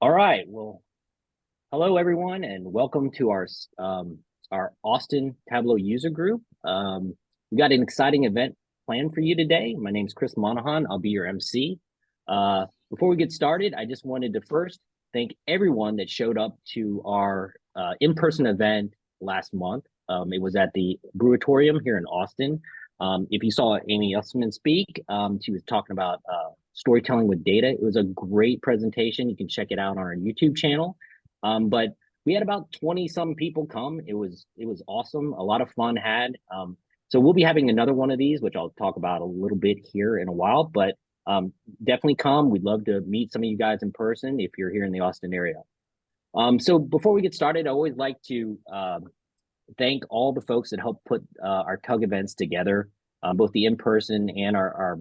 All right. Well, hello everyone, and welcome to our Austin Tableau user group. We got an exciting event planned for you today. My name is Chris Monahan. I'll be your MC. Before we get started, I just wanted to first thank everyone that showed up to our in-person event last month. It was at the Brewatorium here in Austin. If you saw Amy Usman speak, she was talking about storytelling with data. It was a great presentation. You can check it out on our YouTube channel. But we had about 20 some people come. It was awesome. A lot of fun had. So we'll be having another one of these, which I'll talk about a little bit here in a while. But definitely come. We'd love to meet some of you guys in person if you're here in the Austin area. So before we get started, I always like to thank all the folks that helped put our tug events together, both the in-person and our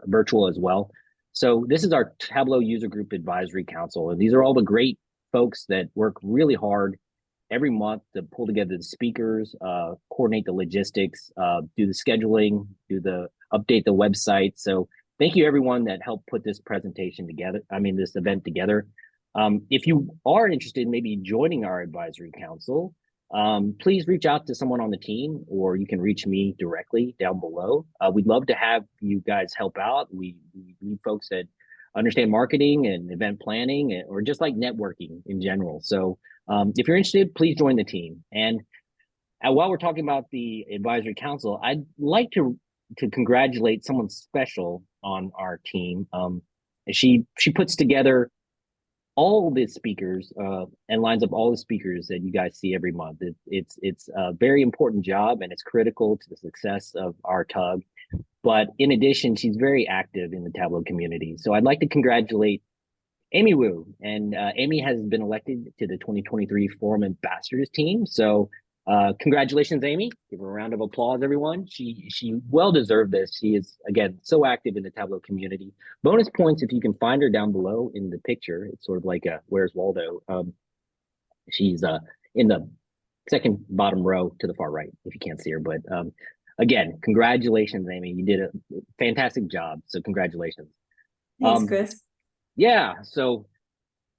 virtual as well. So this is our Tableau User Group Advisory Council, and these are all the great folks that work really hard every month to pull together the speakers, coordinate the logistics, do the scheduling, update the website. So thank you everyone that helped put this presentation together. This event together. If you are interested in maybe joining our advisory council, please reach out to someone on the team, or you can reach me directly down below. We'd love to have you guys help out. We need folks that understand marketing and event planning, or just like networking in general. So if you're interested, please join the team. And while we're talking about the advisory council, I'd like to congratulate someone special on our team. She puts together all the speakers and lines up all the speakers that you guys see every month. It's a very important job, and it's critical to the success of our tug. But in addition, she's very active in the Tableau community. So I'd like to congratulate Amy Wu. And Amy has been elected to the 2023 Forum Ambassadors team. So congratulations, Amy. Give her a round of applause, everyone. She well deserved this. She is, again, so active in the Tableau community. Bonus points if you can find her down below in the picture. It's sort of like a Where's Waldo. She's in the second bottom row to the far right, if you can't see her. But again, congratulations, Amy. You did a fantastic job. So congratulations. Thanks, Chris. Yeah, so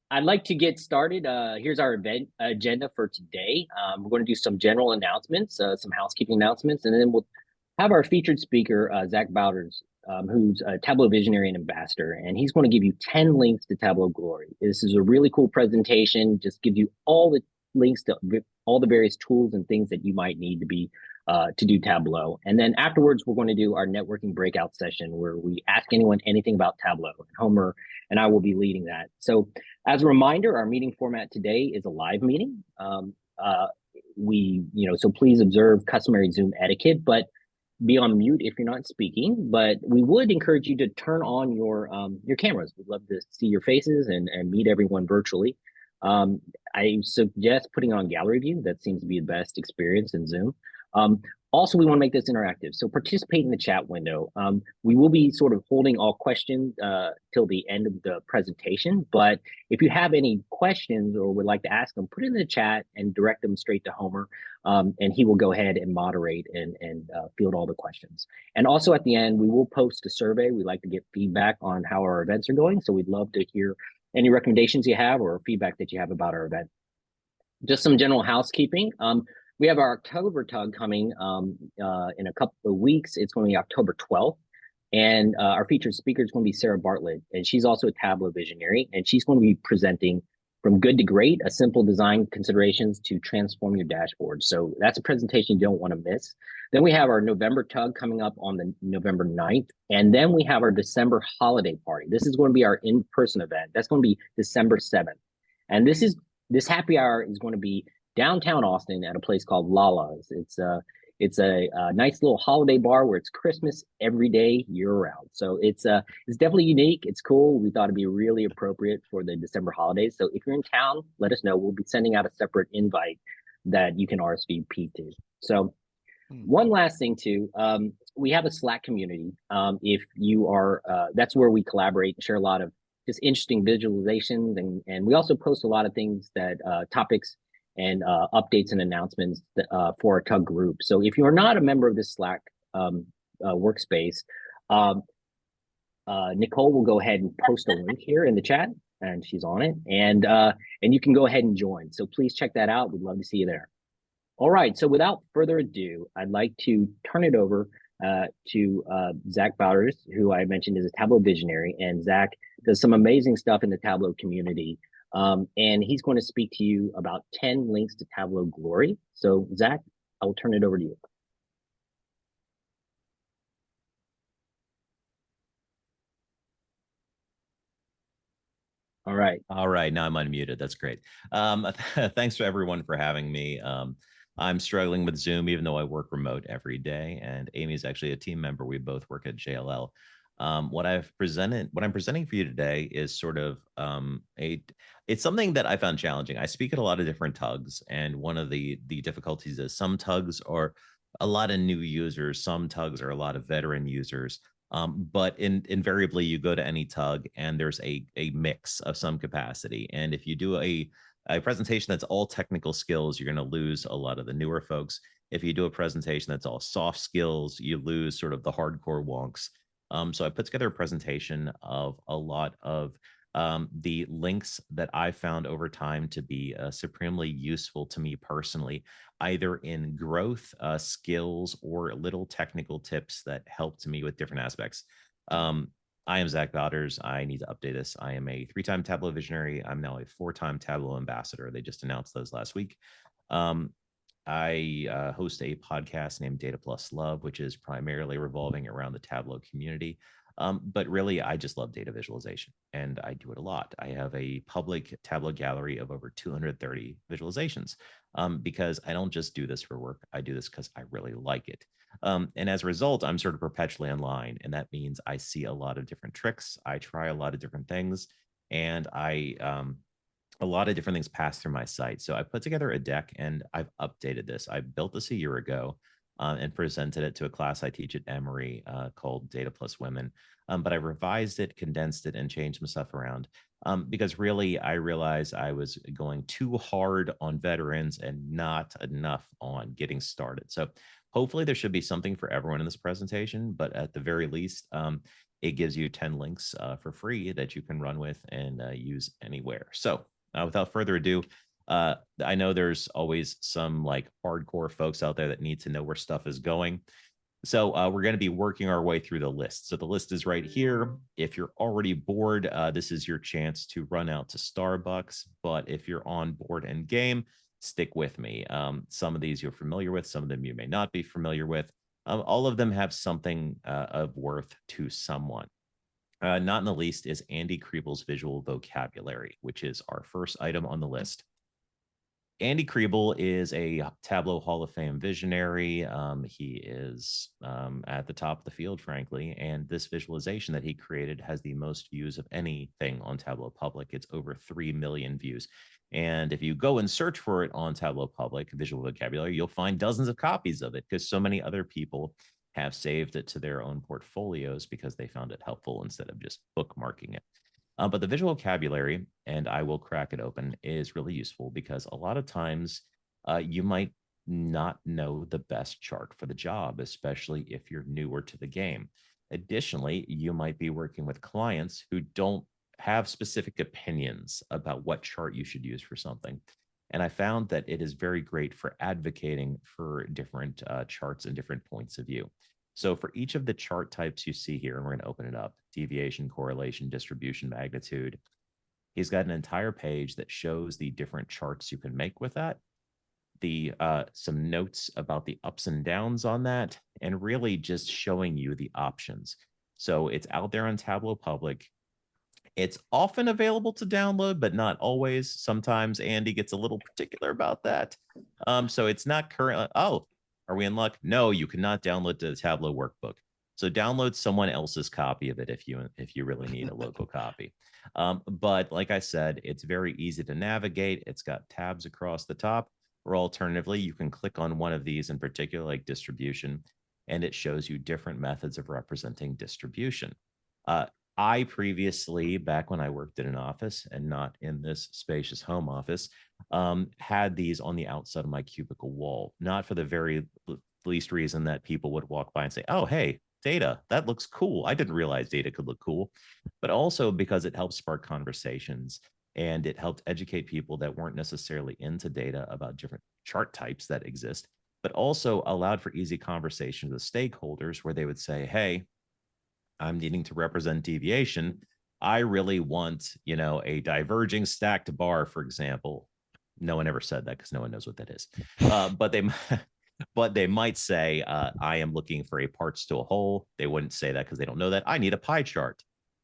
I'd like to get started. Here's our event agenda for today. We're going to do some general announcements, some housekeeping announcements, and then we'll have our featured speaker, Zach Bowders, who's a Tableau visionary and ambassador, and he's going to give you 10 links to Tableau Glory. This is a really cool presentation, just gives you all the links to all the various tools and things that you might need to do Tableau. And then afterwards, we're going to do our networking breakout session where we ask anyone anything about Tableau. Homer and I will be leading that. So as a reminder, our meeting format today is a live meeting. So please observe customary Zoom etiquette, but be on mute if you're not speaking. But we would encourage you to turn on your cameras. We'd love to see your faces and meet everyone virtually. I suggest putting on gallery view. That seems to be the best experience in Zoom. Also, we want to make this interactive. So participate in the chat window. We will be sort of holding all questions till the end of the presentation. But if you have any questions or would like to ask them, put it in the chat and direct them straight to Homer. And he will go ahead and moderate and field all the questions. And also at the end, we will post a survey. We like to get feedback on how our events are going. So we'd love to hear any recommendations you have or feedback that you have about our event. Just some general housekeeping. We have our October tug coming in a couple of weeks. It's going to be October 12th. And our featured speaker is going to be Sarah Bartlett. And she's also a Tableau visionary. And she's going to be presenting From Good to Great, a simple design considerations to transform your dashboard. So that's a presentation you don't want to miss. Then we have our November tug coming up on the November 9th. And then we have our December holiday party. This is going to be our in-person event. That's going to be December 7th. And this happy hour is going to be downtown Austin at a place called Lala's. It's a nice little holiday bar where it's Christmas every day year round. So it's definitely unique. It's cool. We thought it'd be really appropriate for the December holidays. So if you're in town, let us know. We'll be sending out a separate invite that you can RSVP to. So one last thing too, we have a Slack community. If you are, that's where we collaborate and share a lot of just interesting visualizations, and we also post a lot of things that topics and updates and announcements for our tug group. So if you're not a member of this Slack workspace, Nicole will go ahead and post a link here in the chat. and she's on it. And you can go ahead and join. So please check that out. We'd love to see you there. All right. So without further ado, I'd like to turn it over to Zach Bowders, who I mentioned is a Tableau visionary, and Zach does some amazing stuff in the Tableau community. And he's going to speak to you about 10 links to Tableau glory. So Zach, I will turn it over to you. All right. All right. Now I'm unmuted. That's great. Thanks to everyone for having me. I'm struggling with Zoom, even though I work remote every day. And Amy's actually a team member. We both work at JLL. What I'm presenting for you today is sort of it's something that I found challenging. I speak at a lot of different tugs, and one of the difficulties is some tugs are a lot of new users, some tugs are a lot of veteran users. But invariably, you go to any tug and there's a mix of some capacity. And if you do a presentation that's all technical skills, you're going to lose a lot of the newer folks. If you do a presentation that's all soft skills, you lose sort of the hardcore wonks. So I put together a presentation of a lot of the links that I found over time to be supremely useful to me personally, either in growth, skills, or little technical tips that helped me with different aspects. I am Zach Bowders. I need to update this. I am a 3-time Tableau visionary. I'm now a 4-time Tableau ambassador. They just announced those last week. I host a podcast named Data Plus Love, which is primarily revolving around the Tableau community. But really, I just love data visualization, and I do it a lot. I have a public Tableau gallery of over 230 visualizations because I don't just do this for work. I do this because I really like it. And as a result, I'm sort of perpetually online, and that means I see a lot of different tricks. I try a lot of different things, and a lot of different things pass through my site. So I put together a deck and I've updated this. I built this a year ago and presented it to a class I teach at Emory called Data Plus Women. But I revised it, condensed it, and changed some stuff around because really I realized I was going too hard on veterans and not enough on getting started. So hopefully there should be something for everyone in this presentation, but at the very least, it gives you 10 links for free that you can run with and use anywhere. So without further ado, I know there's always some like hardcore folks out there that need to know where stuff is going. So we're going to be working our way through the list. So the list is right here. If you're already bored, this is your chance to run out to Starbucks. But if you're on board and game, stick with me. Some of these you're familiar with, some of them you may not be familiar with. All of them have something of worth to someone. Not in the least is Andy Kriebel's visual vocabulary, which is our first item on the list. Andy Kriebel is a Tableau Hall of Fame visionary. He is at the top of the field, frankly, and this visualization that he created has the most views of anything on Tableau Public. It's over 3 million views. And if you go and search for it on Tableau Public, visual vocabulary, you'll find dozens of copies of it because so many other people have saved it to their own portfolios because they found it helpful instead of just bookmarking it. But the visual vocabulary, and I will crack it open, is really useful because a lot of times you might not know the best chart for the job, especially if you're newer to the game. Additionally, you might be working with clients who don't have specific opinions about what chart you should use for something. And I found that it is very great for advocating for different charts and different points of view. So for each of the chart types you see here, and we're going to open it up, deviation, correlation, distribution, magnitude, he's got an entire page that shows the different charts you can make with that, the some notes about the ups and downs on that, and really just showing you the options. So it's out there on Tableau Public. It's often available to download, but not always. Sometimes Andy gets a little particular about that. So it's not currently, oh, are we in luck? No, you cannot download the Tableau workbook. So download someone else's copy of it if you really need a local copy. But like I said, it's very easy to navigate. It's got tabs across the top, or alternatively, you can click on one of these in particular, like distribution, and it shows you different methods of representing distribution. I previously, back when I worked in an office and not in this spacious home office, had these on the outside of my cubicle wall, not for the very least reason that people would walk by and say, oh, hey, data, that looks cool. I didn't realize data could look cool, but also because it helped spark conversations and it helped educate people that weren't necessarily into data about different chart types that exist, but also allowed for easy conversations with stakeholders where they would say, hey, I'm needing to represent deviation. I really want, a diverging stacked bar, for example. No one ever said that because no one knows what that is. But they but they might say, I am looking for a parts to a whole. They wouldn't say that because they don't know that. I need a pie chart.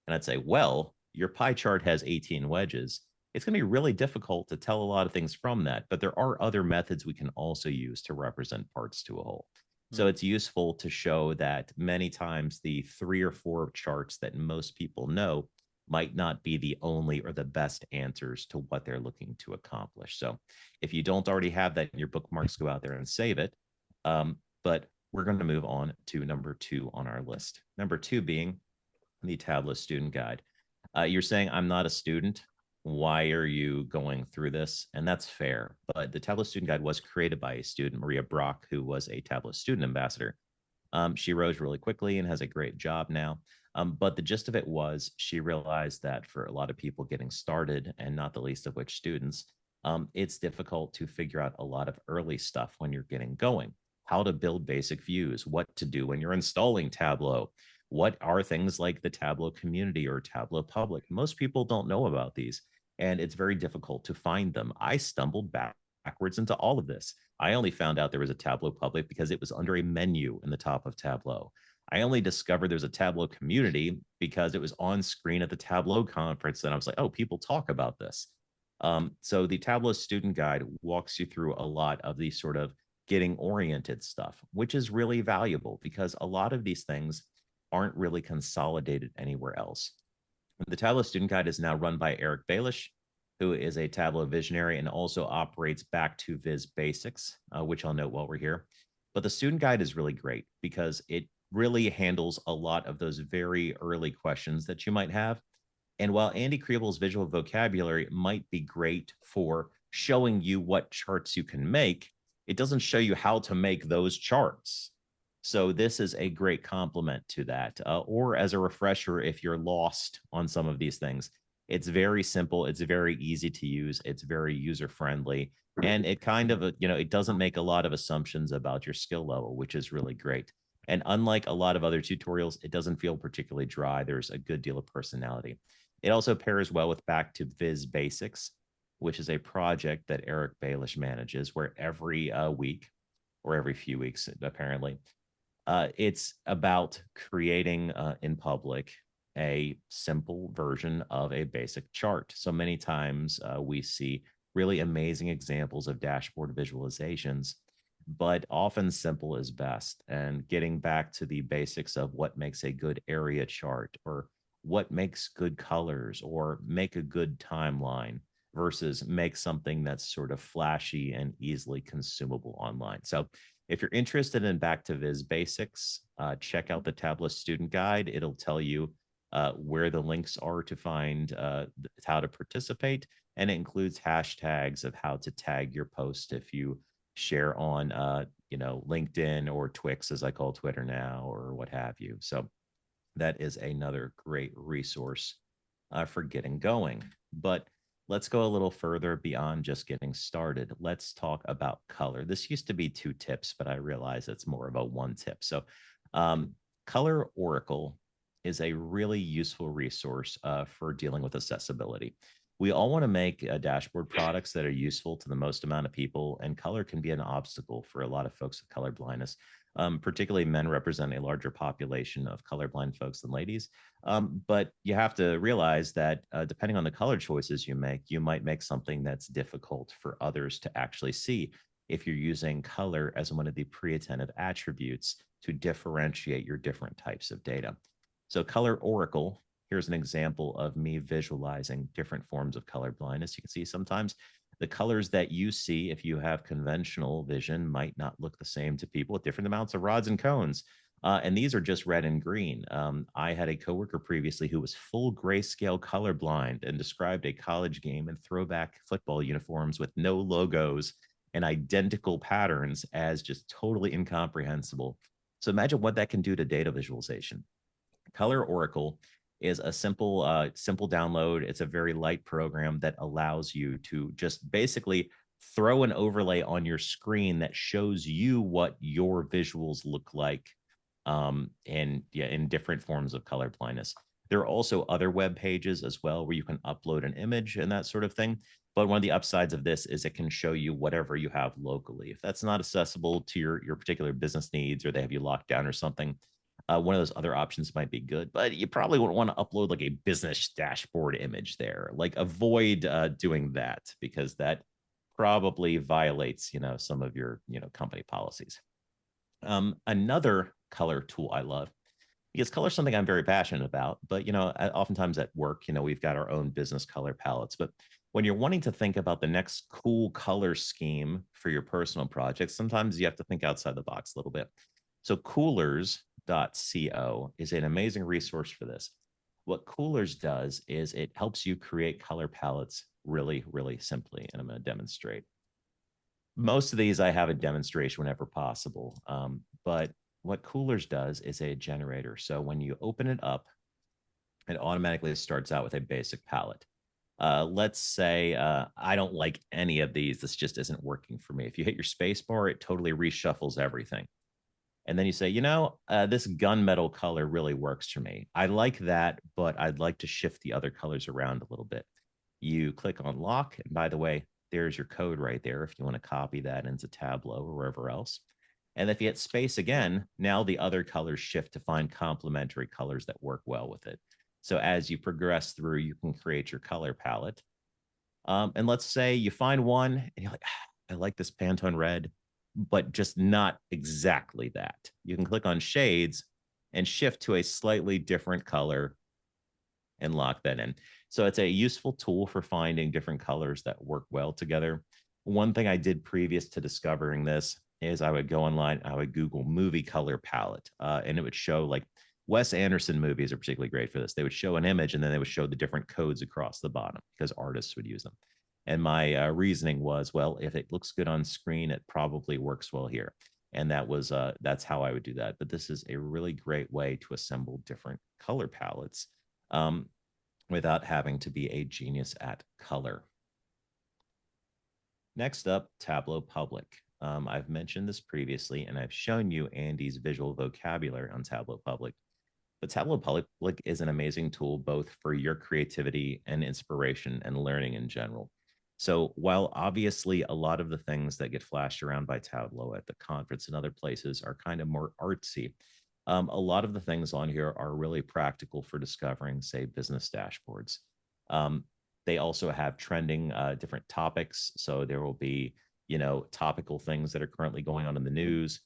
And I'd say, well, your pie chart has 18 wedges. It's going to be really difficult to tell a lot of things from that, but there are other methods we can also use to represent parts to a whole. So Hmm. it's useful to show that many times the 3 or 4 charts that most people know might not be the only or the best answers to what they're looking to accomplish. So if you don't already have that in your bookmarks, go out there and save it. But we're going to move on to number 2 on our list. Number 2 being the Tableau Student Guide. You're saying I'm not a student. Why are you going through this? And that's fair. But the Tableau Student Guide was created by a student, Maria Brock, who was a Tableau student ambassador. She rose really quickly and has a great job now. But the gist of it was she realized that for a lot of people getting started, and not the least of which students, it's difficult to figure out a lot of early stuff when you're getting going. How to build basic views, what to do when you're installing Tableau, what are things like the Tableau community or Tableau public. Most people don't know about these, and it's very difficult to find them. I stumbled backwards into all of this. I only found out there was a Tableau public because it was under a menu in the top of Tableau. I only discovered there's a Tableau community because it was on screen at the Tableau conference. And I was like, oh, people talk about this. So the Tableau student guide walks you through a lot of the sort of getting oriented stuff, which is really valuable because a lot of these things aren't really consolidated anywhere else. The Tableau student guide is now run by Eric Baelish, who is a Tableau visionary and also operates back to Viz Basics, which I'll note while we're here. But the student guide is really great because it really handles a lot of those very early questions that you might have. And while Andy Kriebel's visual vocabulary might be great for showing you what charts you can make, it doesn't show you how to make those charts. So this is a great complement to that. Or as a refresher, if you're lost on some of these things, it's very simple. It's very easy to use. It's very user friendly. And it kind of, it doesn't make a lot of assumptions about your skill level, which is really great. And unlike a lot of other tutorials, it doesn't feel particularly dry. There's a good deal of personality. It also pairs well with Back to Viz Basics, which is a project that Eric Baelish manages, where every week or every few weeks, apparently, it's about creating in public a simple version of a basic chart. So many times we see really amazing examples of dashboard visualizations, but often simple is best. And getting back to the basics of what makes a good area chart or what makes good colors or make a good timeline versus make something that's sort of flashy and easily consumable online. So if you're interested in Back to Viz Basics, check out the Tableau Student Guide. It'll tell you where the links are to find how to participate, and it includes hashtags of how to tag your post if you share on, LinkedIn or Twix, as I call Twitter now, or what have you. So that is another great resource for getting going. But let's go a little further beyond just getting started. Let's talk about color. This used to be 2 tips, but I realize it's more of a 1 tip. So, Color Oracle is a really useful resource for dealing with accessibility. We all want to make dashboard products that are useful to the most amount of people, and color can be an obstacle for a lot of folks with color blindness. Particularly men represent a larger population of colorblind folks than ladies. But you have to realize that depending on the color choices you make, you might make something that's difficult for others to actually see if you're using color as one of the pre-attentive attributes to differentiate your different types of data. So Color Oracle, here's an example of me visualizing different forms of color blindness. You can see sometimes the colors that you see if you have conventional vision might not look the same to people with different amounts of rods and cones. And these are just red and green. I had a coworker previously who was full grayscale colorblind and described a college game in throwback football uniforms with no logos and identical patterns as just totally incomprehensible. So imagine what that can do to data visualization. Color Oracle is a simple download. It's a very light program that allows you to just basically throw an overlay on your screen that shows you what your visuals look like, and yeah, in different forms of color blindness. There are also other web pages as well where you can upload an image and that sort of thing. But one of the upsides of this is it can show you whatever you have locally. If that's not accessible to your particular business needs, or they have you locked down or something, one of those other options might be good, but you probably wouldn't want to upload like a business dashboard image there. Like avoid doing that, because that probably violates, some of your, company policies. Another color tool I love, because color is something I'm very passionate about, but oftentimes at work, we've got our own business color palettes. But when you're wanting to think about the next cool color scheme for your personal projects, sometimes you have to think outside the box a little bit. So coolers.co is an amazing resource for this. What Coolers does is it helps you create color palettes really, really simply. And I'm going to demonstrate. Most of these I have a demonstration whenever possible. But what Coolers does is a generator. So when you open it up, it automatically starts out with a basic palette. Let's say I don't like any of these. This just isn't working for me. If you hit your space bar, it totally reshuffles everything. And then you say, this gunmetal color really works for me. I like that, but I'd like to shift the other colors around a little bit. You click on lock. And by the way, there's your code right there if you want to copy that into Tableau or wherever else. And if you hit space again, now the other colors shift to find complementary colors that work well with it. So as you progress through, you can create your color palette. And let's say you find one and you're like, I like this Pantone red, but just not exactly that. You can click on shades and shift to a slightly different color and lock that in. So it's a useful tool for finding different colors that work well together. One thing I did previous to discovering this is I would go online, I would Google movie color palette, and it would show like Wes Anderson movies are particularly great for this. They would show an image and then they would show the different codes across the bottom because artists would use them. And my reasoning was, well, if it looks good on screen, it probably works well here. And that's how I would do that. But this is a really great way to assemble different color palettes, without having to be a genius at color. Next up, Tableau Public. I've mentioned this previously, and I've shown you Andy's visual vocabulary on Tableau Public. But Tableau Public is an amazing tool both for your creativity and inspiration and learning in general. So while obviously a lot of the things that get flashed around by Tableau at the conference and other places are kind of more artsy, a lot of the things on here are really practical for discovering, say, business dashboards. They also have trending different topics. So there will be, topical things that are currently going on in the news.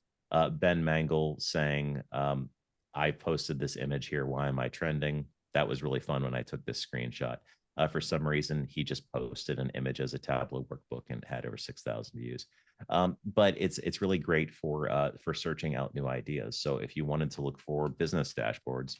Ben Mangle saying, I posted this image here. Why am I trending? That was really fun when I took this screenshot. For some reason, he just posted an image as a Tableau workbook and had over 6,000 views. But it's really great for searching out new ideas. So if you wanted to look for business dashboards,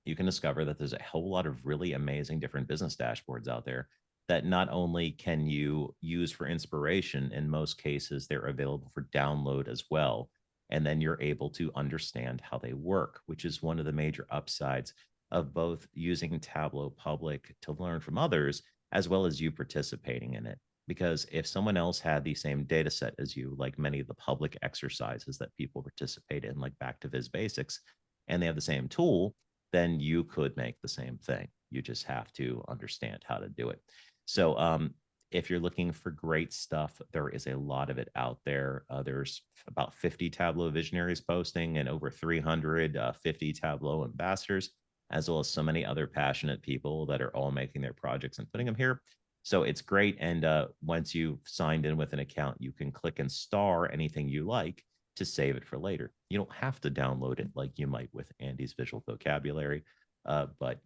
you can discover that there's a whole lot of really amazing different business dashboards out there that not only can you use for inspiration, in most cases, they're available for download as well. And then you're able to understand how they work, which is one of the major upsides of both using Tableau Public to learn from others, as well as you participating in it. Because if someone else had the same data set as you, like many of the public exercises that people participate in, like Back to Viz Basics, and they have the same tool, then you could make the same thing. You just have to understand how to do it. So if you're looking for great stuff, there is a lot of it out there. There's about 50 Tableau visionaries posting and over 350 Tableau ambassadors, as well as so many other passionate people that are all making their projects and putting them here. So it's great. And once you've signed in with an account, you can click and star anything you like to save it for later. You don't have to download it like you might with Andy's visual vocabulary. But,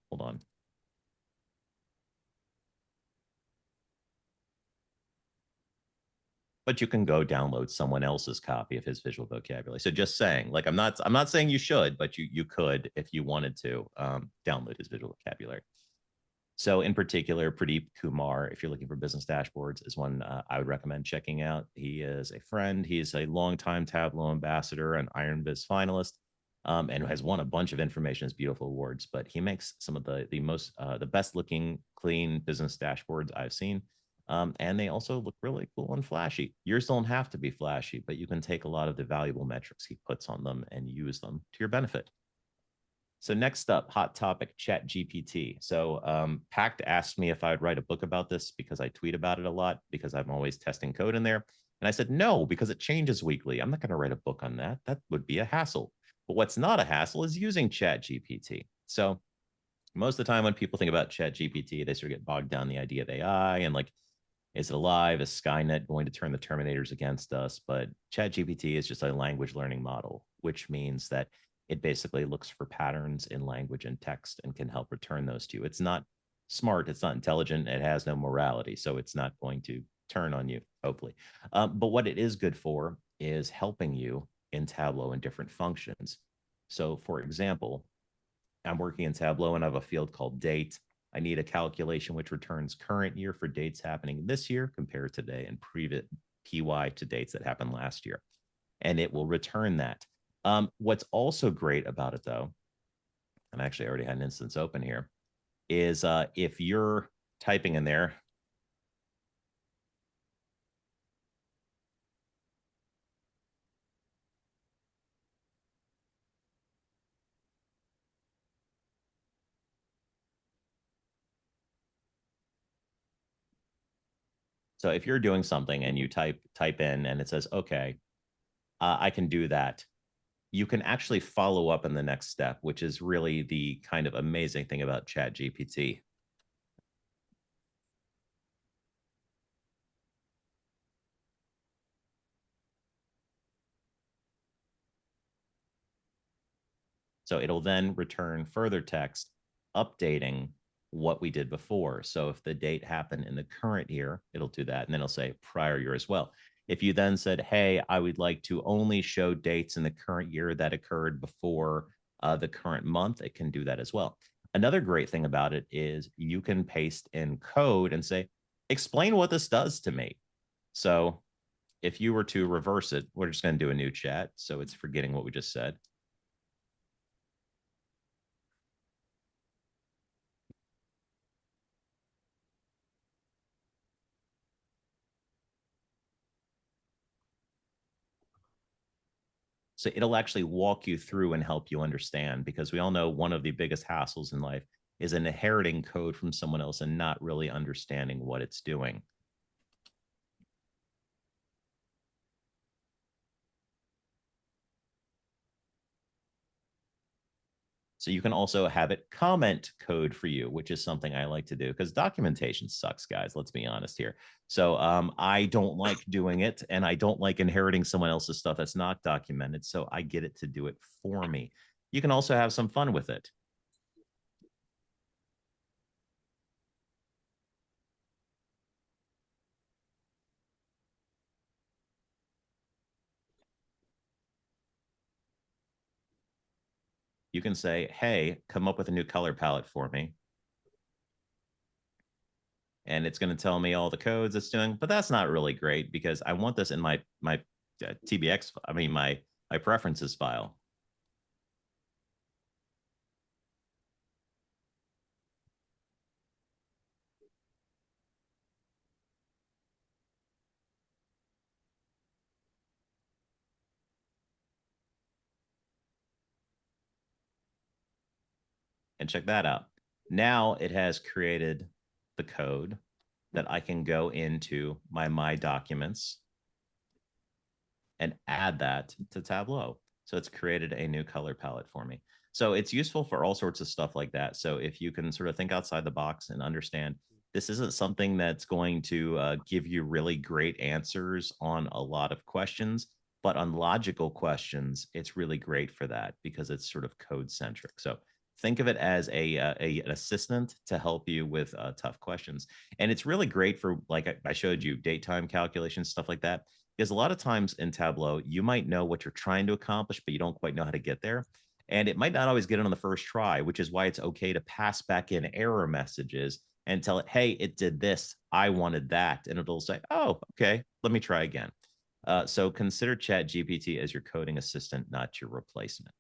hold on. But you can go download someone else's copy of his visual vocabulary. So just saying, like, I'm not saying you should, but you could if you wanted to download his visual vocabulary. So, in particular, Pradeep Kumar, if you're looking for business dashboards, is one I would recommend checking out. He is a friend. He's a longtime Tableau ambassador and Iron Biz finalist, and has won a bunch of Information is Beautiful awards. But he makes some of the best looking clean business dashboards I've seen. And they also look really cool and flashy. Yours don't have to be flashy, but you can take a lot of the valuable metrics he puts on them and use them to your benefit. So next up, hot topic, ChatGPT. So Pact asked me if I would write a book about this because I tweet about it a lot because I'm always testing code in there. And I said, no, because it changes weekly. I'm not going to write a book on that. That would be a hassle. But what's not a hassle is using ChatGPT. So most of the time when people think about ChatGPT, they sort of get bogged down in the idea of AI and like, is it alive? Is Skynet going to turn the Terminators against us? But ChatGPT is just a language learning model, which means that it basically looks for patterns in language and text and can help return those to you. It's not smart, it's not intelligent, it has no morality, so it's not going to turn on you, hopefully. But what it is good for is helping you in Tableau in different functions. So, for example, I'm working in Tableau and I have a field called date. I need a calculation which returns current year for dates happening this year compared to today and previous PY to dates that happened last year. And it will return that. What's also great about it, though, and I actually already had an instance open here, is if you're typing in there, so if you're doing something and you type in and it says, okay, I can do that, you can actually follow up in the next step, which is really the kind of amazing thing about ChatGPT. So it'll then return further text updating what we did before. So if the date happened in the current year, it'll do that. And then it'll say prior year as well. If you then said, hey, I would like to only show dates in the current year that occurred before the current month, it can do that as well. Another great thing about it is you can paste in code and say, explain what this does to me. So if you were to reverse it, we're just going to do a new chat. So it's forgetting what we just said. So it'll actually walk you through and help you understand, because we all know one of the biggest hassles in life is inheriting code from someone else and not really understanding what it's doing. So you can also have it comment code for you, which is something I like to do because documentation sucks, guys. Let's be honest here. So I don't like doing it, and I don't like inheriting someone else's stuff that's not documented. So I get it to do it for me. You can also have some fun with it. You can say, hey, come up with a new color palette for me. And it's going to tell me all the codes it's doing, but that's not really great because I want this in my TBX, I mean my preferences file. And check that out. Now it has created the code that I can go into my documents and add that to Tableau. So it's created a new color palette for me. So it's useful for all sorts of stuff like that. So if you can sort of think outside the box and understand this isn't something that's going to give you really great answers on a lot of questions, but on logical questions, it's really great for that because it's sort of code centric. So think of it as an assistant to help you with tough questions. And it's really great for, like I showed you, date time calculations, stuff like that. Because a lot of times in Tableau, you might know what you're trying to accomplish, but you don't quite know how to get there. And it might not always get it on the first try, which is why it's okay to pass back in error messages and tell it, hey, it did this. I wanted that. And it'll say, oh, okay, let me try again. So consider ChatGPT as your coding assistant, not your replacement.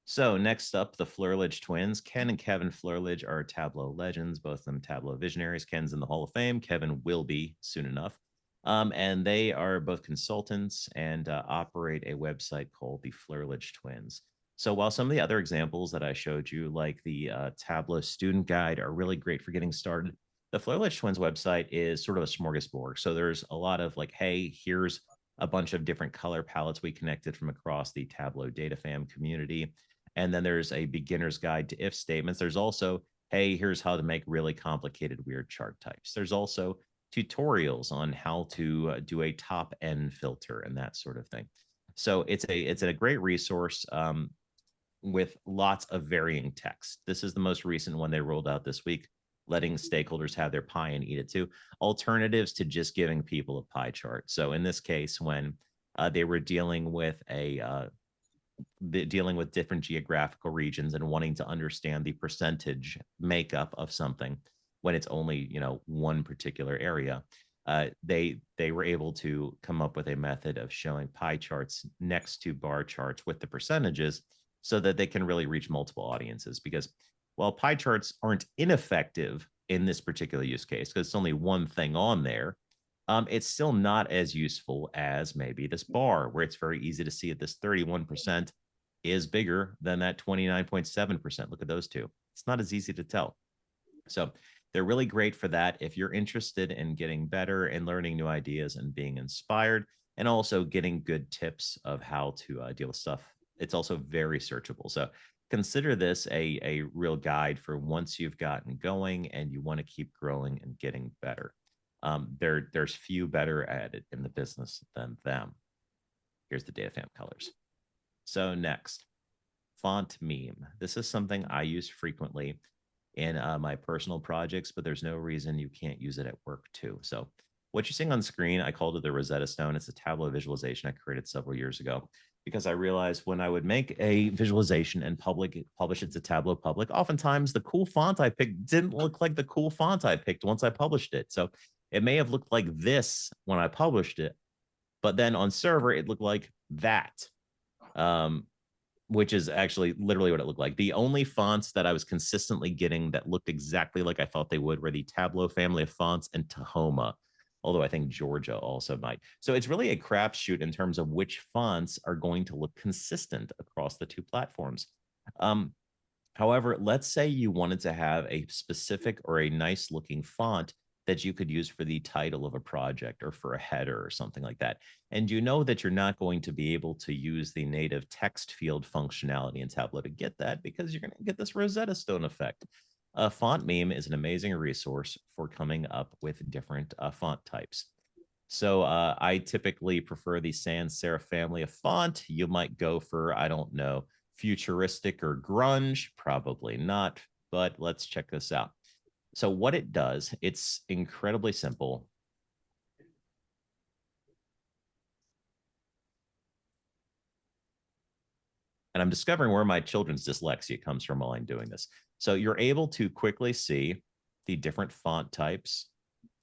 So next up, the Flurlage twins. Ken and Kevin Flurlage are Tableau legends, both of them Tableau visionaries. Ken's in the Hall of Fame. Kevin will be soon enough. And they are both consultants and operate a website called the Flurlage Twins. So while some of the other examples that I showed you, like the Tableau student guide, are really great for getting started, the Flurlage Twins website is sort of a smorgasbord. So there's a lot of like, hey, here's a bunch of different color palettes we connected from across the Tableau data fam community. And then there's a beginner's guide to if statements. There's also, hey, here's how to make really complicated weird chart types. There's also tutorials on how to do a top end filter and that sort of thing. So it's a great resource with lots of varying text. This is the most recent one they rolled out this week, letting stakeholders have their pie and eat it too. Alternatives to just giving people a pie chart. So in this case, when they were dealing with dealing with different geographical regions and wanting to understand the percentage makeup of something when it's only one particular area, they were able to come up with a method of showing pie charts next to bar charts with the percentages so that they can really reach multiple audiences. Because while pie charts aren't ineffective in this particular use case because it's only one thing on there, it's still not as useful as maybe this bar, where it's very easy to see that this 31% is bigger than that 29.7%. Look at those two. It's not as easy to tell. So they're really great for that. If you're interested in getting better and learning new ideas and being inspired, and also getting good tips of how to deal with stuff, it's also very searchable. So consider this a real guide for once you've gotten going and you want to keep growing and getting better. There's few better at it in the business than them. Here's the data fam colors. So next, font meme. This is something I use frequently in my personal projects, but there's no reason you can't use it at work too. So what you're seeing on screen, I called it the Rosetta Stone. It's a Tableau visualization I created several years ago because I realized when I would make a visualization and publish it to Tableau public, oftentimes the cool font I picked didn't look like the cool font I picked once I published it. So it may have looked like this when I published it, but then on server, it looked like that. Which is actually literally what it looked like. The only fonts that I was consistently getting that looked exactly like I thought they would were the Tableau family of fonts and Tahoma, although I think Georgia also might. So it's really a crapshoot in terms of which fonts are going to look consistent across the two platforms. However, let's say you wanted to have a specific or a nice looking font that you could use for the title of a project or for a header or something like that. And you know that you're not going to be able to use the native text field functionality in Tableau to get that because you're going to get this Rosetta Stone effect. Font Meme is an amazing resource for coming up with different font types. So I typically prefer the sans serif family of font. You might go for, I don't know, futuristic or grunge, probably not, but let's check this out. So what it does, it's incredibly simple. And I'm discovering where my children's dyslexia comes from while I'm doing this. So you're able to quickly see the different font types.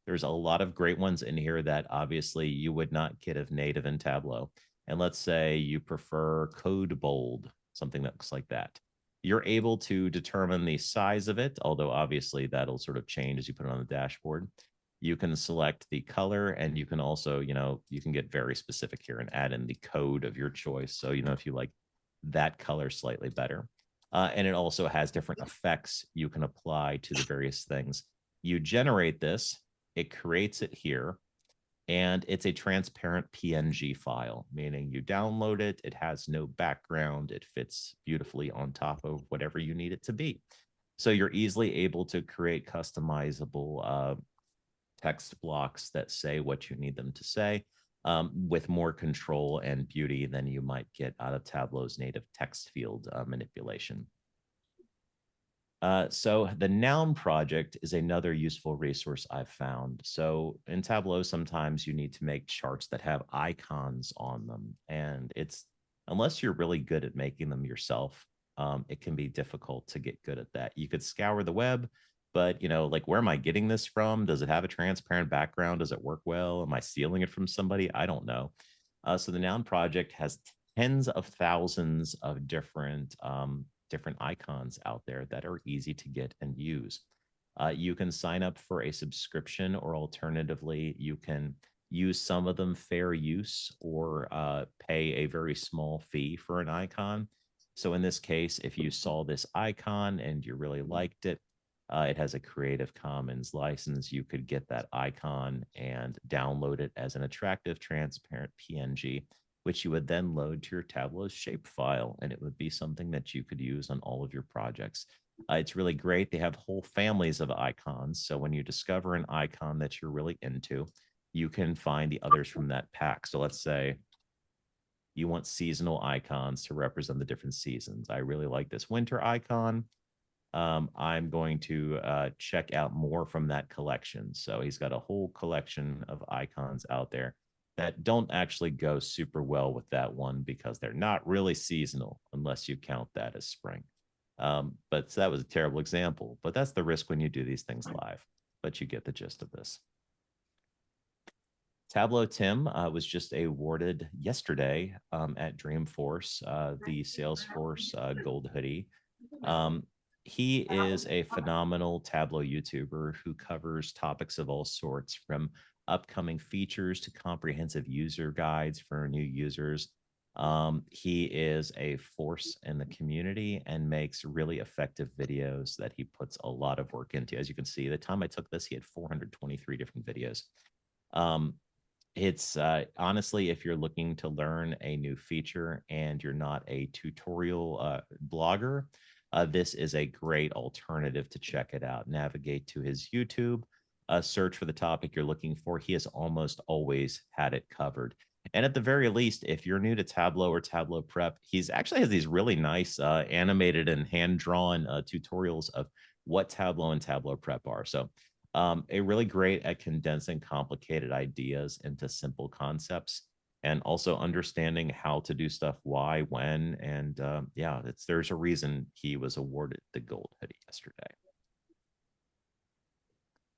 There's a lot of great ones in here that obviously you would not get if native in Tableau. And let's say you prefer code bold, something that looks like that. You're able to determine the size of it, although obviously that'll sort of change as you put it on the dashboard. You can select the color, and you can also, you can get very specific here and add in the code of your choice. So, if you like that color slightly better. And it also has different effects you can apply to the various things. You generate this, it creates it here, and it's a transparent PNG file, meaning you download it, it has no background, it fits beautifully on top of whatever you need it to be. So you're easily able to create customizable text blocks that say what you need them to say with more control and beauty than you might get out of Tableau's native text field manipulation. So the noun project is another useful resource I've found. So in Tableau, sometimes you need to make charts that have icons on them. And unless you're really good at making them yourself, it can be difficult to get good at that. You could scour the web, but like, where am I getting this from? Does it have a transparent background? Does it work well? Am I stealing it from somebody? I don't know. So the Noun project has tens of thousands of different icons out there that are easy to get and use. You can sign up for a subscription, or alternatively, you can use some of them fair use, or pay a very small fee for an icon. So in this case, if you saw this icon and you really liked it, it has a Creative Commons license. You could get that icon and download it as an attractive, transparent PNG, which you would then load to your Tableau shapefile, and it would be something that you could use on all of your projects. It's really great. They have whole families of icons. So when you discover an icon that you're really into, you can find the others from that pack. So let's say you want seasonal icons to represent the different seasons. I really like this winter icon. I'm going to check out more from that collection. So he's got a whole collection of icons out there that don't actually go super well with that one, because they're not really seasonal unless you count that as spring. But so that was a terrible example, but that's the risk when you do these things live. But you get the gist of this. Tableau Tim was just awarded yesterday at Dreamforce the Salesforce Gold Hoodie. He is a phenomenal Tableau YouTuber who covers topics of all sorts, from upcoming features to comprehensive user guides for new users. He is a force in the community and makes really effective videos that he puts a lot of work into. As you can see, the time I took this, he had 423 different videos. It's honestly, if you're looking to learn a new feature and you're not a tutorial blogger, this is a great alternative to check it out. Navigate to his YouTube, search for the topic you're looking for. He has almost always had it covered. And at the very least, if you're new to Tableau or Tableau Prep, he's actually has these really nice animated and hand-drawn tutorials of what Tableau and Tableau Prep are. So a really great at condensing complicated ideas into simple concepts, and also understanding how to do stuff, why, when, and yeah, there's a reason he was awarded the gold hoodie yesterday.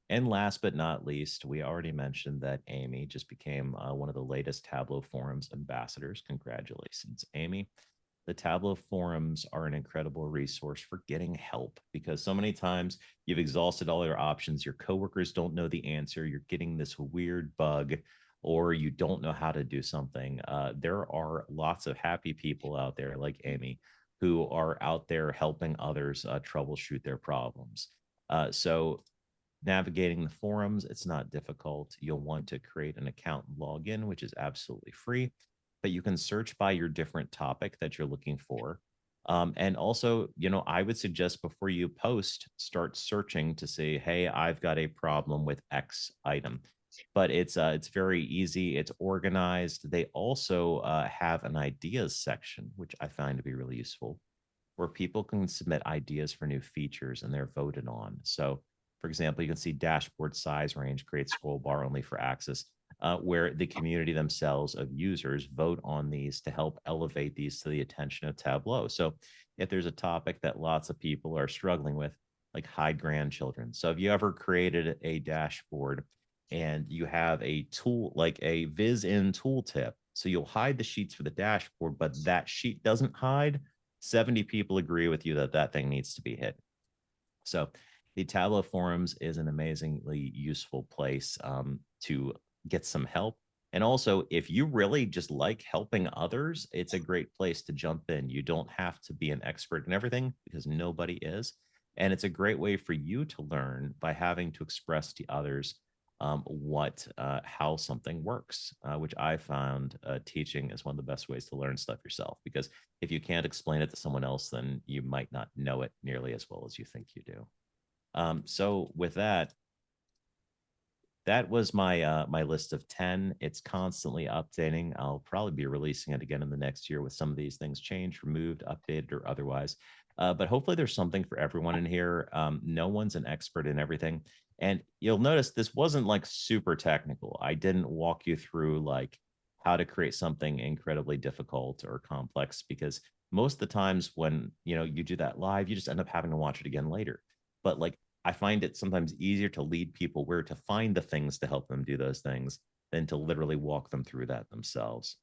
And last but not least, we already mentioned that Amy just became one of the latest Tableau Forums ambassadors. Congratulations, Amy. The Tableau forums are an incredible resource for getting help, because so many times you've exhausted all your options. Your coworkers don't know the answer. You're getting this weird bug, or you don't know how to do something. There are lots of happy people out there like Amy who are out there helping others troubleshoot their problems. So navigating the forums, it's not difficult. You'll want to create an account and log in, which is absolutely free, but you can search by your different topic that you're looking for. And also, I would suggest before you post, start searching to say, hey, I've got a problem with X item. But it's very easy. It's organized. They also have an ideas section, which I find to be really useful, where people can submit ideas for new features and they're voted on. So, for example, you can see dashboard size range, create scroll bar only for access, where the community themselves of users vote on these to help elevate these to the attention of Tableau. So if there's a topic that lots of people are struggling with, like hide grandchildren. So have you ever created a dashboard and you have a tool, like a viz-in tooltip? So you'll hide the sheets for the dashboard, but that sheet doesn't hide. 70 people agree with you that that thing needs to be hit. So the Tableau forums is an amazingly useful place to get some help. And also, if you really just like helping others, it's a great place to jump in. You don't have to be an expert in everything, because nobody is. And it's a great way for you to learn by having to express to others how something works, which I found teaching is one of the best ways to learn stuff yourself. Because if you can't explain it to someone else, then you might not know it nearly as well as you think you do. So with that, that was my list of 10. It's constantly updating. I'll probably be releasing it again in the next year with some of these things changed, removed, updated, or otherwise. But hopefully there's something for everyone in here. No one's an expert in everything. And you'll notice this wasn't like super technical. I didn't walk you through like how to create something incredibly difficult or complex, because most of the times when you do that live, you just end up having to watch it again later. But like I find it sometimes easier to lead people where to find the things to help them do those things than to literally walk them through that themselves.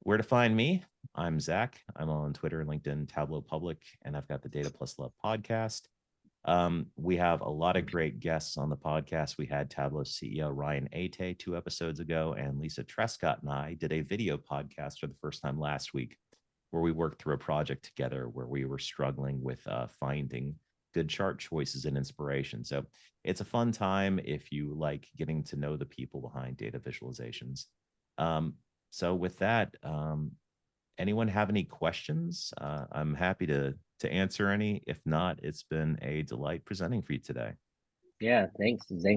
Where to find me? I'm Zach. I'm on Twitter, LinkedIn, Tableau Public, and I've got the Data Plus Love podcast. We have a lot of great guests on the podcast. We had Tableau CEO Ryan Ate 2 episodes ago, and Lisa Trescott and I did a video podcast for the first time last week, where we worked through a project together where we were struggling with finding good chart choices and inspiration. So it's a fun time if you like getting to know the people behind data visualizations. So with that, anyone have any questions? I'm happy to answer any. If not, it's been a delight presenting for you today. Yeah, thanks, Zach.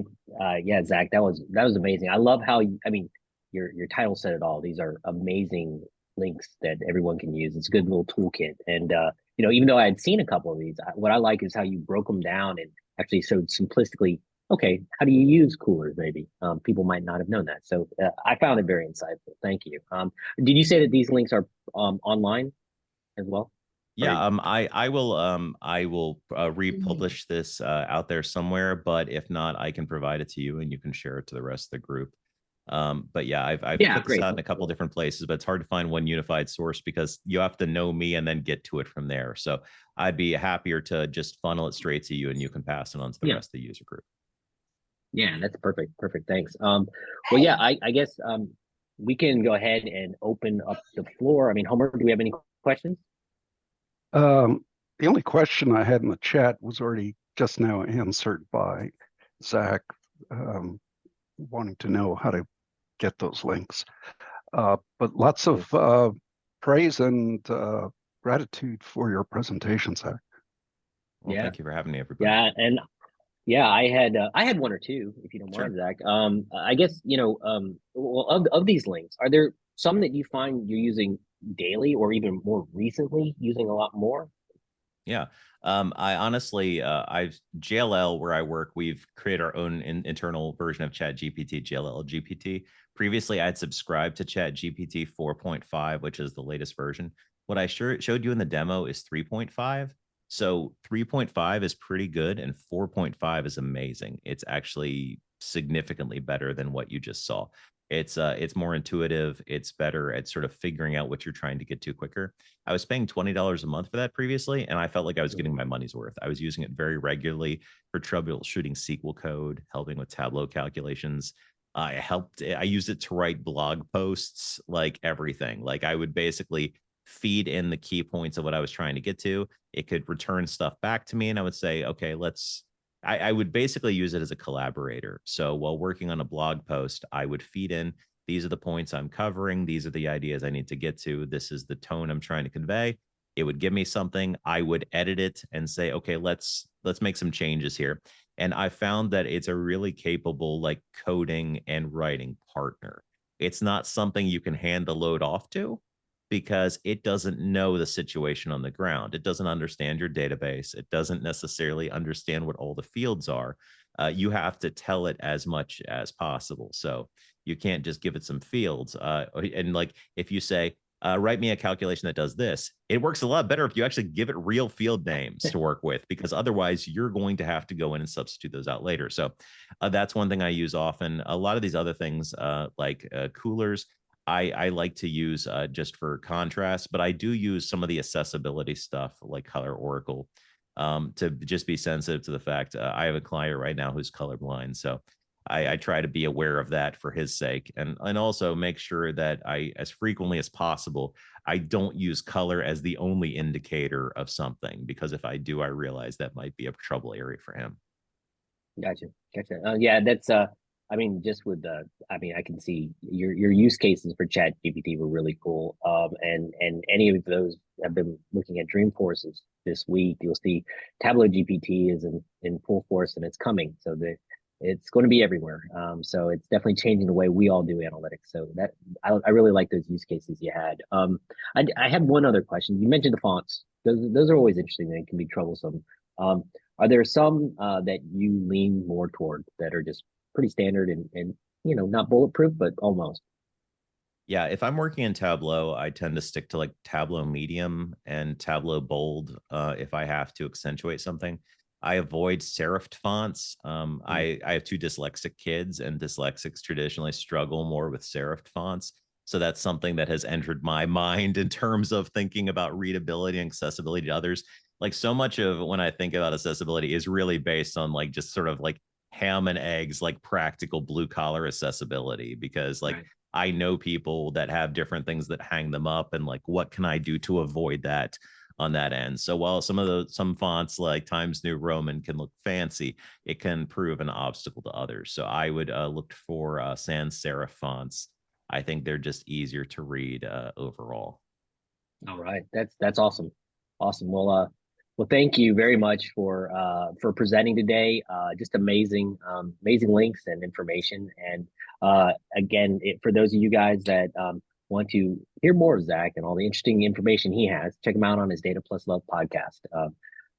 Yeah, Zach, that was amazing. I love how I mean, your title said it all. These are amazing links that everyone can use. It's a good little toolkit. And even though I had seen a couple of these, what I like is how you broke them down and actually showed simplistically. Okay, how do you use coolers? Maybe people might not have known that. So I found it very insightful. Thank you. Did you say that these links are online as well? Or Yeah, I will republish this out there somewhere, but if not, I can provide it to you and you can share it to the rest of the group. But yeah, I've yeah, put this great. out in a couple different places, but it's hard to find one unified source because you have to know me and then get to it from there. So I'd be happier to just funnel it straight to you and you can pass it on to the Yeah. rest of the user group. Yeah, that's perfect. Perfect. Thanks. Well, yeah, I guess we can go ahead and open up the floor. I mean, Homer, do we have any questions? The only question I had in the chat was already just now answered by Zach, wanting to know how to get those links. But lots of praise and gratitude for your presentation, Zach. Well, Yeah. thank you for having me, everybody. Yeah, and yeah, I had one or two, if you don't Sure. mind, Zach. I guess well, of these links, are there some that you find you're using daily or even more recently using a lot more? Yeah. I honestly, I've JLL where I work, we've created our own internal version of ChatGPT, JLL GPT. Previously, I had subscribed to ChatGPT 4.5, which is the latest version. What I showed you in the demo is 3.5. So 3.5 is pretty good, and 4.5 is amazing. It's actually significantly better than what you just saw. It's more intuitive. It's better at sort of figuring out what you're trying to get to quicker. I was paying $20 a month for that previously, and I felt like I was getting my money's worth. I was using it very regularly for troubleshooting SQL code, helping with Tableau calculations. I used it to write blog posts, like everything. Like I would basically feed in the key points of what I was trying to get to. It could return stuff back to me, and I would say, okay, I would basically use it as a collaborator. So while working on a blog post, I would feed in, these are the points I'm covering. These are the ideas I need to get to. This is the tone I'm trying to convey. It would give me something. I would edit it and say, okay, let's make some changes here. And I found that it's a really capable like coding and writing partner. It's not something you can hand the load off to because it doesn't know the situation on the ground. It doesn't understand your database. It doesn't necessarily understand what all the fields are. You have to tell it as much as possible. So you can't just give it some fields. And like if you say, write me a calculation that does this, it works a lot better if you actually give it real field names to work with, because otherwise you're going to have to go in and substitute those out later. So that's one thing I use often. A lot of these other things like coolers, I like to use just for contrast, but I do use some of the accessibility stuff like Color Oracle to just be sensitive to the fact I have a client right now who's colorblind. So I try to be aware of that for his sake, and also make sure that I, as frequently as possible, I don't use color as the only indicator of something, because if I do, I realize that might be a trouble area for him. Gotcha, gotcha. Yeah, that's I mean, just with I mean, I can see your use cases for Chat GPT were really cool. And any of those I've been looking at Dreamforces this week. You'll see Tableau GPT is in full force and it's coming. So it's going to be everywhere. So it's definitely changing the way we all do analytics. So that I really like those use cases you had. I had one other question. You mentioned the fonts. Those are always interesting. They can be troublesome. Um, are there some that you lean more toward that are just pretty standard and not bulletproof, but almost? Yeah, if I'm working in Tableau, I tend to stick to like Tableau Medium and Tableau Bold if I have to accentuate something. I avoid serifed fonts. I have two dyslexic kids, and dyslexics traditionally struggle more with serifed fonts. So that's something that has entered my mind in terms of thinking about readability and accessibility to others. Like so much of when I think about accessibility is really based on like just sort of like ham and eggs, like practical blue collar accessibility, because like Right. I know people that have different things that hang them up, and like what can I do to avoid that on that end. So while some fonts like Times New Roman can look fancy, it can prove an obstacle to others. So I would look for sans serif fonts. I think they're just easier to read overall. All right, that's awesome, awesome. Well, thank you very much for presenting today. Just amazing, amazing links and information. And again, for those of you guys that want to hear more of Zach and all the interesting information he has, check him out on his Data Plus Love podcast.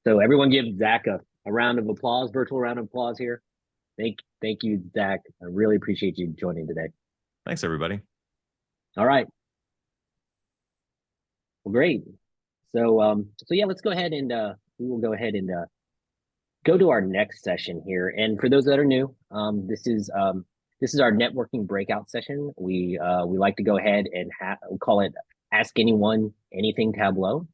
So everyone, give Zach a round of applause, virtual round of applause here. Thank you, Zach. I really appreciate you joining today. Thanks, everybody. All right. Well, great. So yeah, let's go ahead and we will go ahead and go to our next session here. And for those that are new, this is our networking breakout session. We like to go ahead and we call it Ask Anyone Anything Tableau.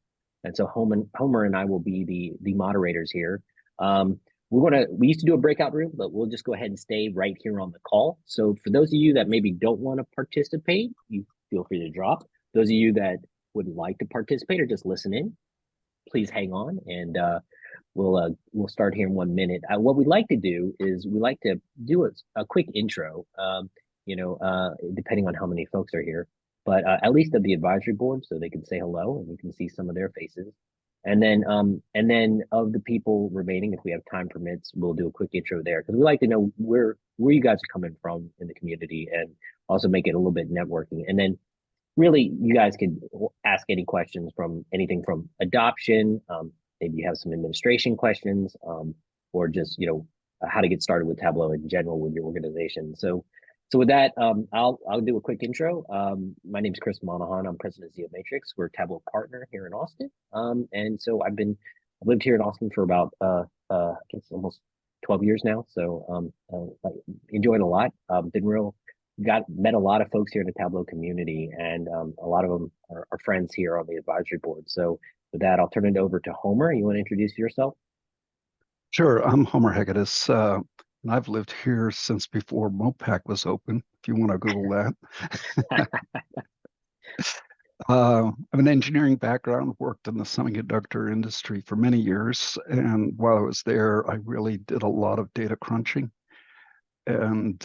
And so Homer and I will be the moderators here. We used to do a breakout room, but we'll just go ahead and stay right here on the call. So for those of you that maybe don't want to participate, you feel free to drop. Those of you that would like to participate or just listen in, please hang on, and we'll start here in 1 minute. What we'd like to do is we like to do a quick intro, depending on how many folks are here, but at least of the advisory board, so they can say hello and we can see some of their faces. And then of the people remaining, if we have time permits, we'll do a quick intro there, because we like to know where you guys are coming from in the community, and also make it a little bit networking. And then really, you guys can ask any questions from anything from adoption, maybe you have some administration questions, or just how to get started with Tableau in general with your organization. So with that, I'll do a quick intro. My name is Chris Monahan. I'm president of Matrix. We're a Tableau partner here in Austin, and so I've lived here in Austin for about I guess almost 12 years now. So enjoying a lot. Met a lot of folks here in the Tableau community, and a lot of them are friends here on the advisory board. So with that, I'll turn it over to Homer. You want to introduce yourself? Sure, I'm Homer Hegedus, and I've lived here since before Mopac was open, if you want to Google that. I have an engineering background, worked in the semiconductor industry for many years, and while I was there, I really did a lot of data crunching and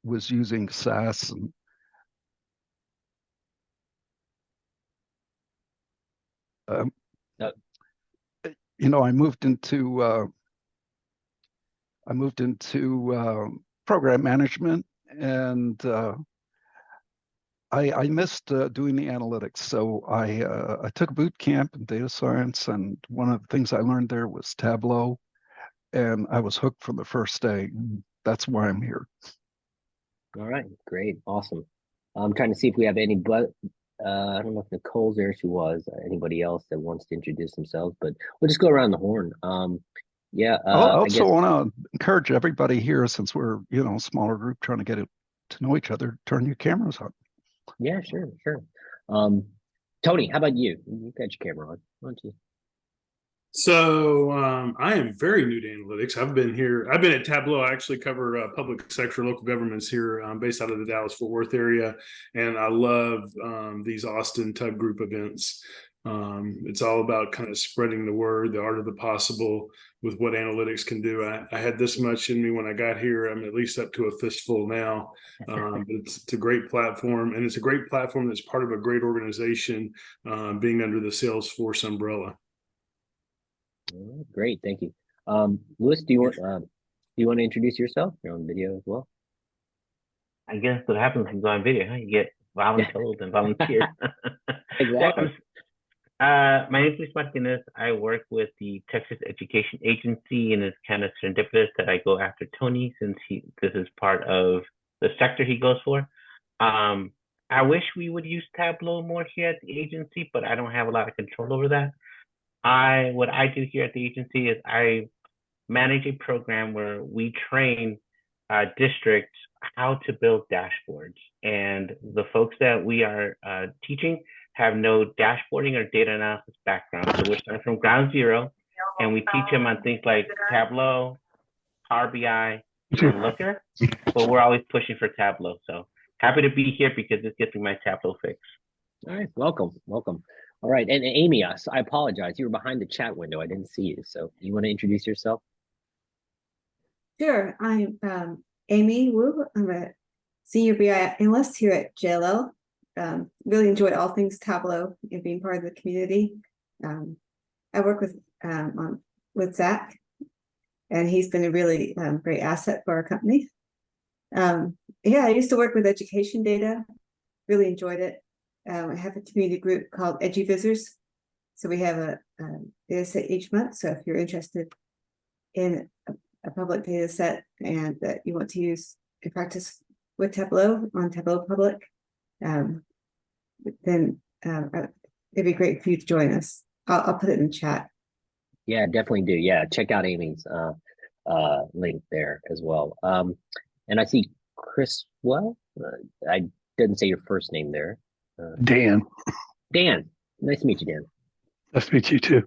was using SAS and Uh, I moved into program management, and I missed doing the analytics. So I took a boot camp in data science, and one of the things I learned there was Tableau, and I was hooked from the first day. That's why I'm here. all right, great, awesome. I'm trying to see if we have any, but I don't know if Nicole's there. She was. Anybody else that wants to introduce themselves, but we'll just go around the horn. Yeah, I I guess. also want to encourage everybody here, since we're a smaller group trying to get it to know each other. Turn your cameras on. Yeah, sure, sure. Um, Tony, how about you? You got your camera on, why don't you? So I am very new to analytics. I've been at Tableau. I actually cover public sector, local governments here, based out of the Dallas-Fort Worth area. And I love these Austin Tug Group events. It's all about kind of spreading the word, the art of the possible with what analytics can do. I had this much in me when I got here. I'm at least up to a fistful now. But it's a great platform, and it's a great platform that's part of a great organization, being under the Salesforce umbrella. Great, thank you. Louis, do you want to introduce yourself? You're on video as well. I guess what happens when you go on video, huh? You get voluntold and volunteers. Exactly. My name is Luis Martinez. I work with the Texas Education Agency, and it's kind of serendipitous that I go after Tony, since this is part of the sector he goes for. I wish we would use Tableau more here at the agency, but I don't have a lot of control over that. What I do here at the agency is I manage a program where we train districts how to build dashboards. And the folks that we are teaching have no dashboarding or data analysis background. So we're starting from ground zero, and we teach them on things like Tableau, Power BI, and Looker. But we're always pushing for Tableau. So happy to be here because this gets me my Tableau fix. All right, welcome, welcome. All right, and Amy, I apologize. You were behind the chat window. I didn't see you. So you want to introduce yourself? Sure. I'm Amy Wu. I'm a senior BI analyst here at JLL. Really enjoy all things Tableau and being part of the community. I work with Zach, and he's been a really great asset for our company. Yeah, I used to work with education data. Really enjoyed it. I have a community group called EduVisors. So we have a data set each month. So if you're interested in a public data set and that you want to use in practice with Tableau on Tableau Public, then it'd be great for you to join us. I'll put it in the chat. Yeah, definitely do. Yeah, check out Amy's link there as well. And I see Chris. Well, I didn't say your first name there. Dan. Dan. Nice to meet you, Dan. Nice to meet you too.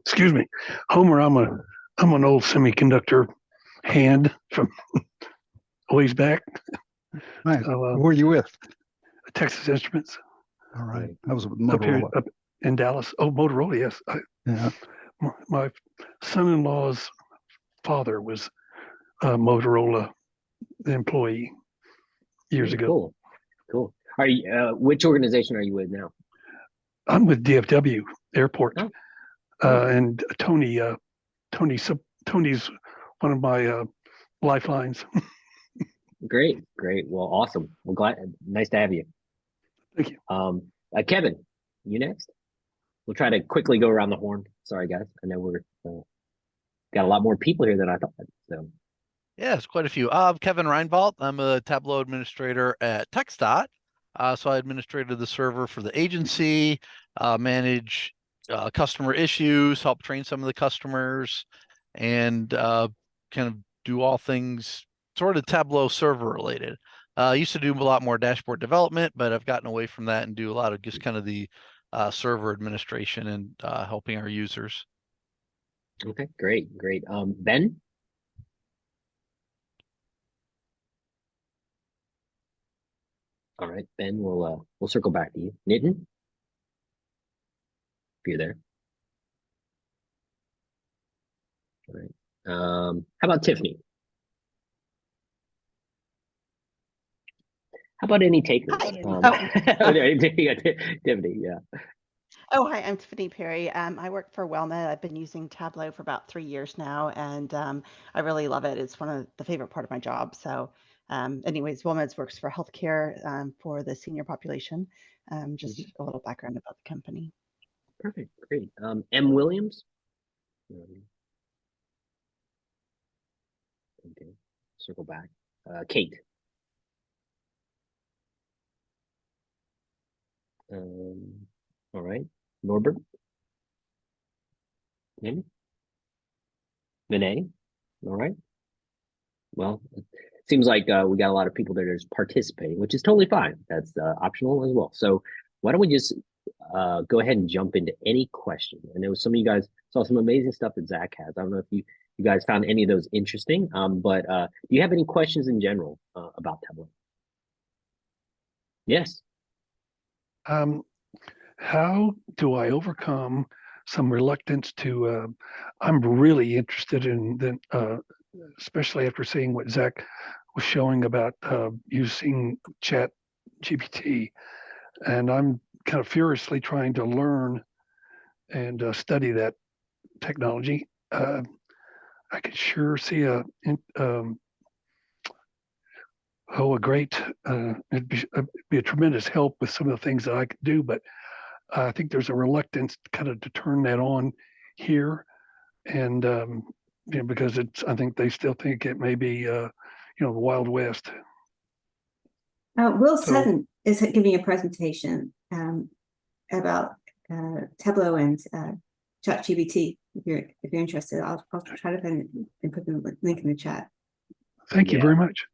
Excuse me, Homer. I'm an old semiconductor hand from ways back. Nice. Who were you with? Texas Instruments. All right. That was Up here Motorola. up in Dallas. Oh, Motorola. Yes. Yeah. My son-in-law's father was a Motorola employee years ago. Cool. Cool. Are you? Which organization are you with now? I'm with DFW Airport, Oh. and Tony's one of my lifelines. Great, great. Well, awesome. Well, nice to have you. Thank you. Kevin, you next. We'll try to quickly go around the horn. Sorry, guys. I know we're got a lot more people here than I thought. So. Yes, quite a few. Kevin Reinbold. I'm a Tableau administrator at TxDOT. So I administrated the server for the agency, manage customer issues, help train some of the customers, and kind of do all things sort of Tableau server related. I used to do a lot more dashboard development, but I've gotten away from that and do a lot of just kind of the server administration and helping our users. Okay, great, great. Ben? All right, Ben, we'll circle back to you. Nitin? If you're there. All right. How about Tiffany? How about any takers? Tiffany, yeah. Oh, hi, I'm Tiffany Perry. I work for WellMed. I've been using Tableau for about 3 years now, and I really love it. It's one of the favorite part of my job. So anyways, WellMed works for healthcare for the senior population. Just a little background about the company. Perfect, great. M. Williams? Okay, circle back. Kate? All right. Norbert? Maybe? Vinay? All right. Well, it seems like we got a lot of people that are just participating, which is totally fine. That's optional as well. So why don't we just go ahead and jump into any question? I know some of you guys saw some amazing stuff that Zach has. I don't know if you guys found any of those interesting, but do you have any questions in general about Tableau? Yes. How do I overcome some reluctance to? I'm really interested in especially after seeing what Zach was showing about using ChatGPT, and I'm kind of furiously trying to learn and study that technology. I could sure see a great it'd be a tremendous help with some of the things that I could do, but I think there's a reluctance kind of to turn that on here, and because I think they still think it may be the Wild West. Will So- Sutton is giving a presentation about Tableau and ChatGPT. If you're interested, I'll try to find it and put the link in the chat. Thank you Yeah. very much.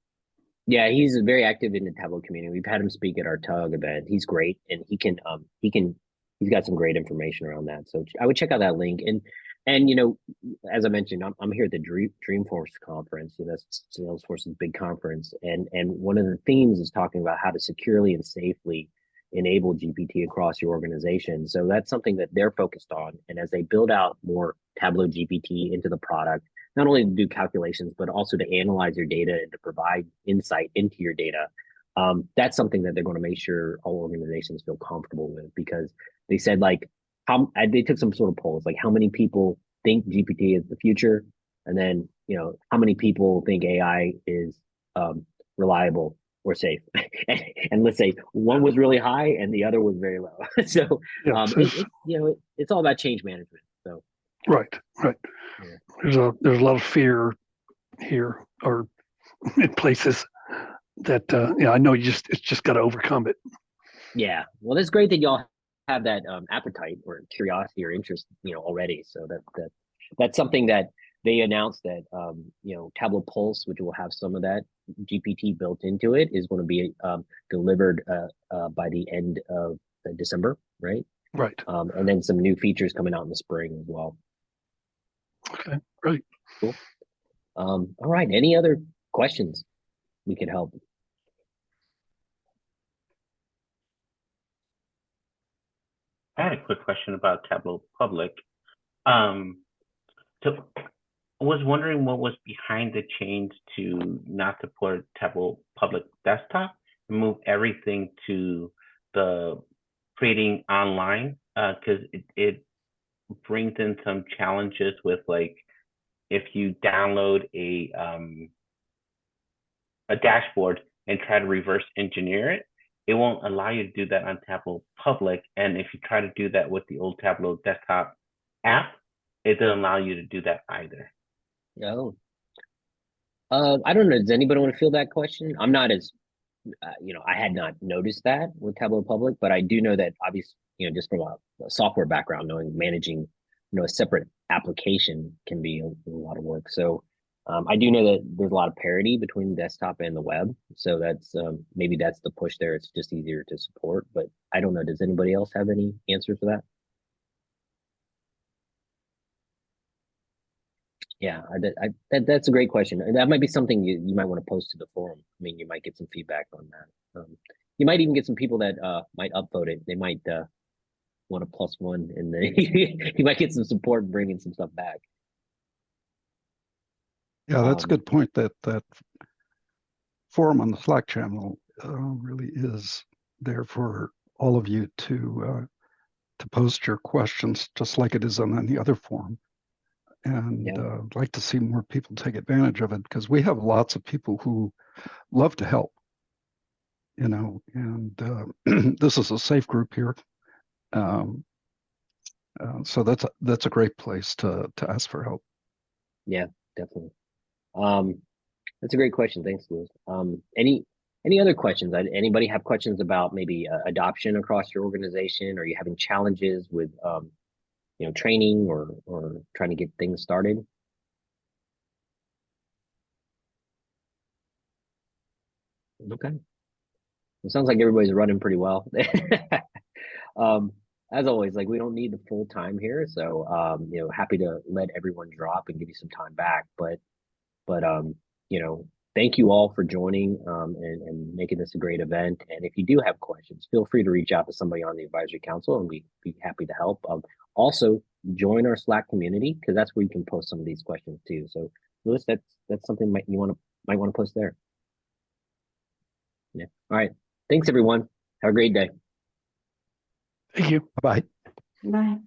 Yeah, he's very active in the Tableau community. We've had him speak at our TUG event. He's great, and he's got some great information around that. So I would check out that link. And you know, as I mentioned, I'm here at the Dreamforce conference. You know, that's Salesforce's big conference, and one of the themes is talking about how to securely and safely enable GPT across your organization. So that's something that they're focused on. And as they build out more Tableau GPT into the product, not only to do calculations, but also to analyze your data and to provide insight into your data. That's something that they're going to make sure all organizations feel comfortable with, because they said, like, they took some sort of polls, like how many people think GPT is the future, and then, you know, how many people think AI is reliable or safe. And let's say one was really high and the other was very low. So Yes, you know, it's all about change management. So right. yeah. There's a lot of fear here, or in places that I know it's just got to overcome it. Yeah, well, that's great that y'all have that appetite or curiosity or interest, you know, already. So that's something that they announced, that you know, Tableau Pulse, which will have some of that GPT built into it, is going to be delivered by the end of December, right? Right. And then some new features coming out in the spring as well. Okay. Great. Cool. All right. Any other questions we could help? I had a quick question about Tableau Public. So I was wondering what was behind the change to not support Tableau Public Desktop and move everything to the creating online, because it brings in some challenges with, like, if you download a dashboard and try to reverse engineer it, it won't allow you to do that on Tableau Public. And if you try to do that with the old Tableau desktop app, it doesn't allow you to do that either. Oh, I don't know. Does anybody want to field that question? I'm not as, you know, I had not noticed that with Tableau Public, but I do know that, obviously, you know, just from a software background, knowing managing, you know, a separate application can be a lot of work. So I do know that there's a lot of parity between the desktop and the web. So that's maybe that's the push there. It's just easier to support, but I don't know. Does anybody else have any answers for that? Yeah, that's a great question. And that might be something you might want to post to the forum. I mean, you might get some feedback on that. You might even get some people that might upvote it. They might want a +1, and then you might get some support and bringing some stuff back. Yeah, that's a good point. That forum on the Slack channel really is there for all of you to post your questions, just like it is on any other forum. And Yeah. I'd like to see more people take advantage of it, because we have lots of people who love to help, you know, and this is a safe group here. So that's a great place to ask for help. Yeah, definitely. That's a great question. Thanks, Louis. Any other questions? Anybody have questions about maybe adoption across your organization? Are you having challenges with you know, training or trying to get things started? Okay. It sounds like everybody's running pretty well. As always, like, we don't need the full time here, so you know, happy to let everyone drop and give you some time back. But you know, thank you all for joining and making this a great event. And if you do have questions, feel free to reach out to somebody on the advisory council, and we'd be happy to help. Also, join our Slack community, because that's where you can post some of these questions too. So, Louis, that's something might want to post there. Yeah. All right. Thanks, everyone. Have a great day. Thank you. Bye. Bye.